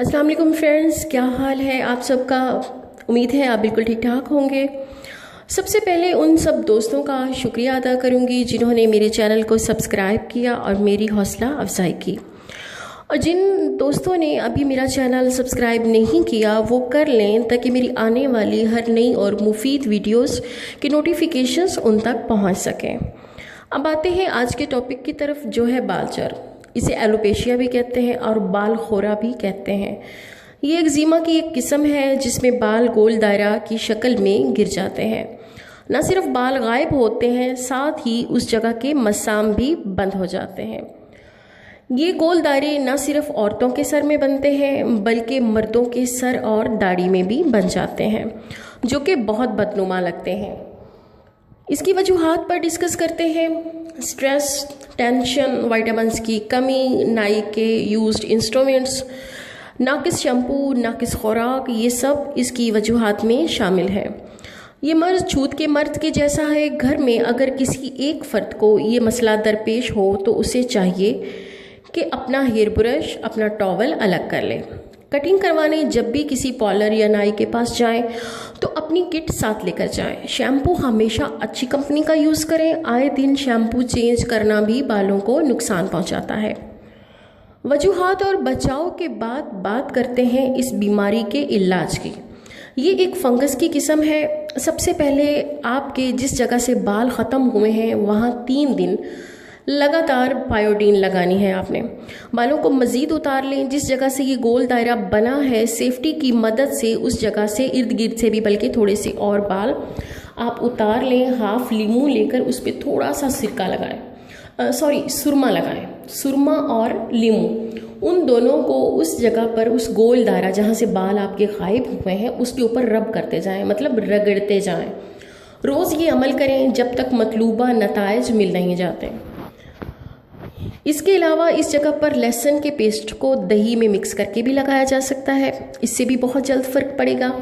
अस्सलाम वालेकुम फ्रेंड्स, क्या हाल है आप सबका। उम्मीद है आप बिल्कुल ठीक ठाक होंगे। सबसे पहले उन सब दोस्तों का शुक्रिया अदा करूंगी जिन्होंने मेरे चैनल को सब्सक्राइब किया और मेरी हौसला अफजाई की। और जिन दोस्तों ने अभी मेरा चैनल सब्सक्राइब नहीं किया वो कर लें ताकि मेरी आने वाली हर नई और मुफीद वीडियोस के नोटिफिकेशंस उन तक पहुंच सकें। अब आते हैं आज के टॉपिक की तरफ, जो है बालचर। इसे एलोपेशिया भी कहते हैं और बाल खोरा भी कहते हैं। ये एक्जिमा की एक किस्म है जिसमें बाल गोल दायरा की शक्ल में गिर जाते हैं। न सिर्फ बाल गायब होते हैं, साथ ही उस जगह के मसाम भी बंद हो जाते हैं। ये गोल दायरे न सिर्फ औरतों के सर में बनते हैं बल्कि मर्दों के सर और दाढ़ी में भी बन जाते हैं, जो कि बहुत बदनुमा लगते हैं। इसकी वजूहात पर डिस्कस करते हैं। स्ट्रेस, टेंशन, विटामिन्स की कमी, नाई के यूज्ड इंस्ट्रूमेंट्स, नाकिस शैम्पू, नाकिस खुराक, ये सब इसकी वजूहात में शामिल है। ये मर्ज छूत के मर्द के जैसा है। घर में अगर किसी एक फ़र्द को ये मसला दरपेश हो तो उसे चाहिए कि अपना हेयर ब्रश, अपना टॉवल अलग कर ले। कटिंग करवाने जब भी किसी पार्लर या नाई के पास जाएं तो अपनी किट साथ लेकर जाएं। शैम्पू हमेशा अच्छी कंपनी का यूज़ करें। आए दिन शैम्पू चेंज करना भी बालों को नुकसान पहुंचाता है। वजूहात और बचाव के बाद बात करते हैं इस बीमारी के इलाज की। ये एक फंगस की किस्म है। सबसे पहले आपके जिस जगह से बाल ख़त्म हुए हैं वहाँ 3 दिन लगातार बायोडीन लगानी है आपने। बालों को मज़ीद उतार लें। जिस जगह से ये गोल दायरा बना है, सेफ्टी की मदद से उस जगह से इर्द गिर्द से भी बल्कि थोड़े से और बाल आप उतार लें। हाफ लीमू लेकर उस पर थोड़ा सा सिरका लगाएं, सुरमा लगाएं। सुरमा और लीमू उन दोनों को उस जगह पर, उस गोल दायरा जहाँ से बाल आपके गायब हुए हैं, उसके ऊपर रब करते जाएं, मतलब रगड़ते जाएं। रोज़ ये अमल करें जब तक मतलूबा नताइज मिल नहीं जाते। इसके अलावा इस जगह पर लहसुन के पेस्ट को दही में मिक्स करके भी लगाया जा सकता है। इससे भी बहुत जल्द फ़र्क पड़ेगा।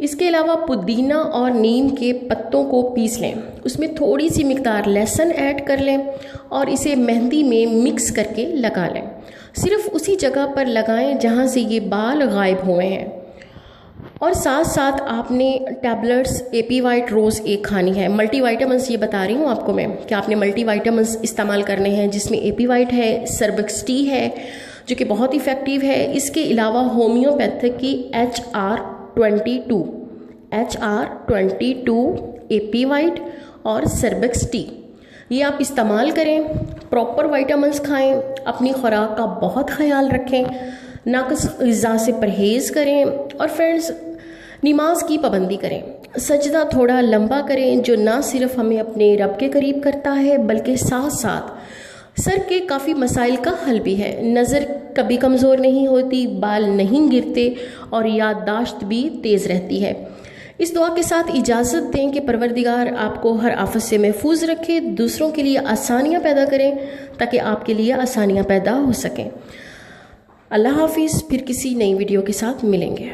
इसके अलावा पुदीना और नीम के पत्तों को पीस लें, उसमें थोड़ी सी मिकदार लहसुन ऐड कर लें और इसे मेहंदी में मिक्स करके लगा लें। सिर्फ उसी जगह पर लगाएं जहां से ये बाल गायब हुए हैं। और साथ साथ आपने टैबलेट्स एपी वाइट रोज़ एक खानी है। मल्टीविटामिन्स ये बता रही हूँ आपको मैं कि आपने मल्टीविटामिन्स इस्तेमाल करने हैं, जिसमें एपी वाइट है, सर्बेक्स टी है जो कि बहुत इफ़ेक्टिव है। इसके अलावा होम्योपैथिक की HR22 एपी वाइट और सर्बेक्स टी, ये आप इस्तेमाल करें। प्रॉपर विटामिन्स खाएं, अपनी खुराक का बहुत ख्याल रखें, नाक़िस ग़िज़ा से परहेज़ करें और फ्रेंड्स नमाज की पाबंदी करें। सजदा थोड़ा लंबा करें जो ना सिर्फ हमें अपने रब के करीब करता है बल्कि साथ साथ सर के काफ़ी मसाइल का हल भी है। नज़र कभी कमज़ोर नहीं होती, बाल नहीं गिरते और याददाश्त भी तेज़ रहती है। इस दुआ के साथ इजाज़त दें कि परवरदिगार आपको हर आफत से महफूज रखे, दूसरों के लिए आसानियाँ पैदा करें ताकि आपके लिए आसानियाँ पैदा हो सकें। अल्लाह हाफिज़। फिर किसी नई वीडियो के साथ मिलेंगे।